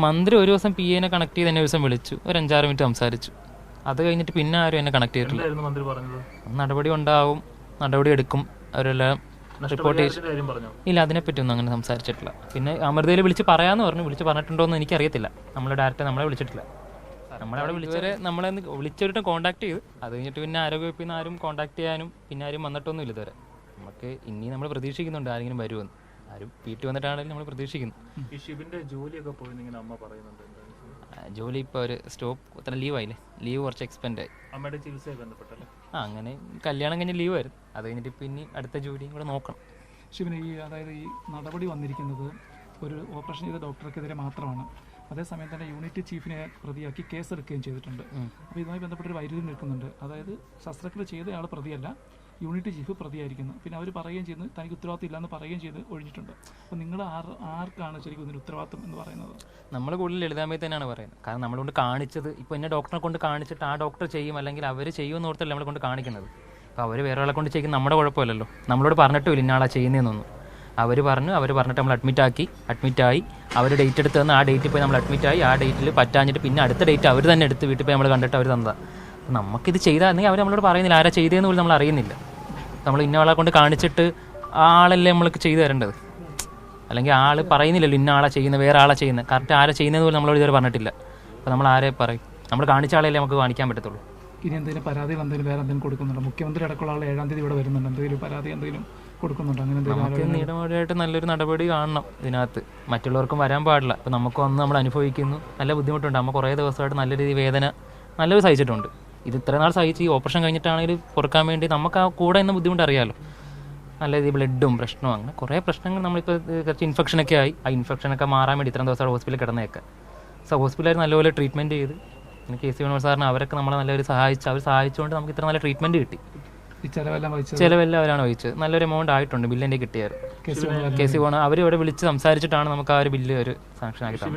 മന്ത്രി ഒരു ദിവസം പി എനെ കണക്ട് ചെയ്ത് എന്നെ ഒരു ദിവസം വിളിച്ചു, ഒരു 5-6 മിനിറ്റ് സംസാരിച്ചു. അത് കഴിഞ്ഞിട്ട് പിന്നെ ആരും എന്നെ കണക്ട് ചെയ്തിട്ടില്ല. നടപടി ഉണ്ടാവും, നടപടി എടുക്കും, അവരെല്ലാം റിപ്പോർട്ട് ഇല്ല, അതിനെപ്പറ്റിയൊന്നും അങ്ങനെ സംസാരിച്ചിട്ടില്ല. പിന്നെ അമൃതയിൽ വിളിച്ച് പറയാമെന്ന് പറഞ്ഞു. വിളിച്ച് പറഞ്ഞിട്ടുണ്ടോ എന്ന് എനിക്കറിയത്തില്ല. നമ്മൾ ഡയറക്റ്റ് നമ്മളെ വിളിച്ചിട്ടില്ല. നമ്മളവിടെ വിളിച്ചവരെ നമ്മളെ വിളിച്ചവരുടെ കോൺടാക്ട് ചെയ്ത് അത് കഴിഞ്ഞിട്ട് പിന്നെ ആരോഗ്യവകുപ്പിൽ നിന്ന് ആരും കോൺടാക്ട് ചെയ്യാനും പിന്നെ ആരും വന്നിട്ടൊന്നുമില്ല ഇതുവരെ. നമുക്ക് ഇനി നമ്മൾ പ്രതീക്ഷിക്കുന്നുണ്ട് ആരെങ്കിലും വരുമെന്ന്. ആരും വീട്ടിൽ വന്നിട്ടാണെങ്കിലും നമ്മൾ പ്രതീക്ഷിക്കുന്നു. ജോലി ഇപ്പോൾ ഒരു സ്റ്റോപ്പ് ലീവായില്ലേ, ലീവ് കുറച്ച് എക്സ്പെൻഡ് ആയി. അങ്ങനെ കല്യാണം കഴിഞ്ഞ് ലീവായിരുന്നു. അത് കഴിഞ്ഞിട്ട് പിന്നെ അടുത്ത ജോലിയും കൂടെ നോക്കണം. ശിവന് അതായത് ഈ നടപടി വന്നിരിക്കുന്നത് ഒരു ഓപ്പറേഷൻ ചെയ്ത ഡോക്ടർക്കെതിരെ മാത്രമാണ്. അതേസമയം തന്നെ യൂണിറ്റ് ചീഫിനെ പ്രതിയാക്കി കേസെടുക്കുകയും ചെയ്തിട്ടുണ്ട്. അപ്പോൾ ഇതുമായി ബന്ധപ്പെട്ടൊരു വൈരുദ്ധ്യം നിൽക്കുന്നുണ്ട്. അതായത് ശസ്ത്രക്രിയ ചെയ്തയാൾ പ്രതിയല്ല, യൂണിറ്റ് ചീഫ് പ്രതിയായിരിക്കുന്നു. പിന്നെ അവർ പറയുകയും ചെയ്യുന്നത് തനിക്ക് ഉത്തരവാദിത്തം ഇല്ലയെന്ന് പറയുകയും ചെയ്ത് ഒഴിഞ്ഞിട്ടുണ്ട്. അപ്പോൾ നിങ്ങൾ ആർക്കാണ് ശരിക്കും ഇതിന് ഉത്തരവാദിത്തം എന്ന് പറയുന്നത്? നമ്മൾ കൂടുതൽ ലളിതാമായി തന്നെയാണ് പറയുന്നത്. കാരണം നമ്മളെ കാണിച്ചത് ഇപ്പോൾ എന്നെ ഡോക്ടറെ കൊണ്ട് കാണിച്ചിട്ട് ആ ഡോക്ടർ ചെയ്യും അല്ലെങ്കിൽ അവർ ചെയ്യുമെന്ന് ഓർത്തല്ല നമ്മളെ കൊണ്ട് കാണിക്കുന്നത്. അപ്പോൾ അവർ വേറെ ആളെ കൊണ്ട് ചെയ്യും, നമ്മുടെ കുഴപ്പമില്ലല്ലോ. നമ്മളോട് പറഞ്ഞിട്ടുമില്ല ഇന്നാളാ ചെയ്യുന്നതെന്നൊന്നും. അവർ പറഞ്ഞിട്ട് നമ്മൾ അഡ്മിറ്റായി അവർ ഡേറ്റ് എടുത്ത് തന്ന് ആ ഡേറ്റിൽ പോയി നമ്മൾ അഡ്മിറ്റായി. ആ ഡേറ്റിൽ പറ്റാഞ്ഞിട്ട് പിന്നെ അടുത്ത ഡേറ്റ് അവർ തന്നെ എടുത്ത് വീട്ടിൽ പോയി നമ്മൾ കണ്ടിട്ട് അവർ തന്നതാണ്. അപ്പോൾ നമുക്കിത് ചെയ്താൽ അവർ നമ്മളോട് പറയുന്നില്ല, ആരാ ചെയ്തതെന്ന് പോലും നമ്മൾ അറിയുന്നില്ല. നമ്മൾ ഇന്ന ആളെ കൊണ്ട് കാണിച്ചിട്ട് ആളല്ലേ നമ്മൾക്ക് ചെയ്തു തരേണ്ടത്. അല്ലെങ്കിൽ ആൾ പറയുന്നില്ലല്ലോ ഇന്ന ആളാ ചെയ്യുന്നത്, വേറെ ആളാ ചെയ്യുന്നത്. കറക്റ്റ് ആരാ ചെയ്യുന്നത് പോലും നമ്മളോട് ഇതുവരെ പറഞ്ഞിട്ടില്ല. അപ്പോൾ നമ്മൾ ആരെ പറയും? നമ്മൾ കാണിച്ച ആളെയല്ലേ നമുക്ക് കാണിക്കാൻ പറ്റത്തുള്ളൂ. ഇനി എന്തെങ്കിലും പരാതികൾ എന്തെങ്കിലും വേറെ എന്തെങ്കിലും കൊടുക്കുന്നുണ്ടോ? മുഖ്യമന്ത്രി അടക്കമുള്ള ആൾ 7-ാം തീയതി ഇവിടെ വരുന്നുണ്ട്. എന്തെങ്കിലും പരാതി എന്തെങ്കിലും കൊടുക്കുന്നുണ്ടോ? അങ്ങനെ നമുക്ക് നിയമപരമായിട്ട് നല്ലൊരു നടപടി കാണണം ഇതിനകത്ത്. മറ്റുള്ളവർക്കും വരാൻ പാടില്ല. ഇപ്പോൾ നമുക്ക് വന്ന് നമ്മൾ അനുഭവിക്കുന്നു, നല്ല ബുദ്ധിമുട്ടുണ്ട്. നമ്മൾ കുറേ ദിവസമായിട്ട് നല്ല രീതിയിൽ വേദന നല്ലൊരു സഹിച്ചിട്ടുണ്ട്. ഇത് ഇത്ര നാൾ സഹിച്ച് ഈ ഓപ്പറേഷൻ കഴിഞ്ഞിട്ടാണെങ്കിൽ പൊറുക്കാൻ വേണ്ടി നമുക്ക് ആ കൂടെ എന്ന ബുദ്ധിമുട്ട് അറിയാമല്ലോ. നല്ല രീതിയിൽ ബ്ലഡും പ്രശ്നവും അങ്ങനെ കുറേ പ്രശ്നങ്ങൾ. നമ്മളിപ്പോൾ കുറച്ച് ഇൻഫെക്ഷനൊക്കെ ആയി. ആ ഇൻഫെക്ഷനൊക്കെ മാറാൻ വേണ്ടി ഇത്രയും ദിവസം ഹോസ്പിറ്റലിൽ കിടന്നേക്കെ. സോ ഹോസ്പിറ്റലിൽ നല്ലപോലെ ട്രീറ്റ്മെൻറ്റ് ചെയ്ത് കെ സി വേണു സാറിന് അവരൊക്കെ നമ്മളെ നല്ലൊരു സഹായിച്ചുകൊണ്ട് നമുക്ക് ഇത്ര നല്ല ട്രീറ്റ്മെൻറ്റ് കിട്ടി. ചിലവെല്ലാം അവരാണ് വഹിച്ചത്. നല്ലൊരു എമൗണ്ട് ആയിട്ടുണ്ട് ബില്ലിൻ്റെ കിട്ടിയത്. കെ സി വേണു അവർ ഇവിടെ വിളിച്ച് സംസാരിച്ചിട്ടാണ് നമുക്ക് ആ ഒരു ബില്ല് ഒരു സാങ്ഷൻ ആക്കി തന്നത്.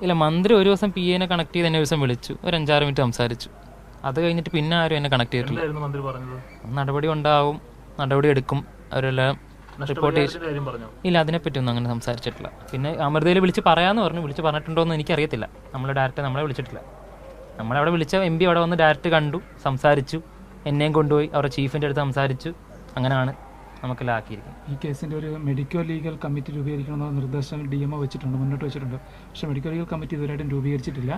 ഇല്ല, മന്ത്രി ഒരു ദിവസം പി എനെ കണക്ട് ചെയ്ത് എന്നെ ഒരു ദിവസം വിളിച്ചു, ഒരു 5-6 മിനിറ്റ് സംസാരിച്ചു. അത് കഴിഞ്ഞിട്ട് പിന്നെ ആരും എന്നെ കണക്ട് ചെയ്തിട്ടില്ല. നടപടി ഉണ്ടാവും, നടപടി എടുക്കും, അവരെല്ലാം റിപ്പോർട്ട് ഇല്ല, അതിനെപ്പറ്റിയൊന്നും അങ്ങനെ സംസാരിച്ചിട്ടില്ല. പിന്നെ അമൃതയിൽ വിളിച്ച് പറയാമെന്ന് പറഞ്ഞു. വിളിച്ച് പറഞ്ഞിട്ടുണ്ടോ എന്ന് എനിക്കറിയത്തില്ല. നമ്മളെ വിളിച്ചിട്ടില്ല. നമ്മളവിടെ വിളിച്ച MP അവിടെ വന്ന് ഡയറക്റ്റ് കണ്ടു, സംസാരിച്ചു, എന്നെയും കൊണ്ടുപോയി അവരുടെ ചീഫിൻ്റെ അടുത്ത് സംസാരിച്ചു. അങ്ങനെയാണ് നമുക്കെല്ലാം ആക്കിയിരിക്കുന്നത്. ഈ കേസിൻ്റെ ഒരു മെഡിക്കൽ ലീഗൽ കമ്മിറ്റി രൂപീകരിക്കണമെന്ന നിർദ്ദേശം DMO മുന്നോട്ട് വെച്ചിട്ടുണ്ട്. പക്ഷേ മെഡിക്കൽ ലീഗൽ കമ്മിറ്റി ഇതുവരെയായിട്ടും രൂപീകരിച്ചിട്ടില്ല.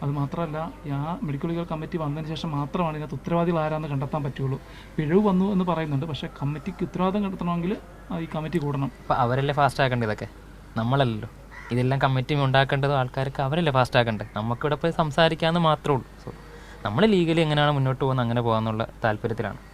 അത് മാത്രമല്ല, ആ മെഡിക്കൽ ലീഗൽ കമ്മിറ്റി വന്നതിന് ശേഷം മാത്രമാണ് ഇതിനകത്ത് ഉത്തരവാദികൾ ആരാന്ന് കണ്ടെത്താൻ പറ്റുള്ളൂ. പിഴവ് വന്നു എന്ന് പറയുന്നുണ്ട്. പക്ഷേ കമ്മിറ്റിക്ക് ഉത്തരവാദിത്തം കണ്ടെത്തണമെങ്കിൽ ഈ കമ്മിറ്റി കൂടണം. അപ്പോൾ അവരല്ലേ ഫാസ്റ്റ് ആക്കേണ്ടത്? ഇതൊക്കെ നമ്മളല്ലല്ലോ. ഇതെല്ലാം കമ്മിറ്റി ഉണ്ടാക്കേണ്ടത് ആൾക്കാർക്ക് അവരല്ലേ ഫാസ്റ്റ് ആക്കേണ്ടത്. നമുക്കിവിടെ പോയി സംസാരിക്കാമെന്ന് മാത്രമേ ഉള്ളൂ. സോ നമ്മൾ ലീഗലി എങ്ങനെയാണ് മുന്നോട്ട് പോകുന്നത് അങ്ങനെ പോകാമെന്നുള്ള താല്പര്യത്തിലാണ്.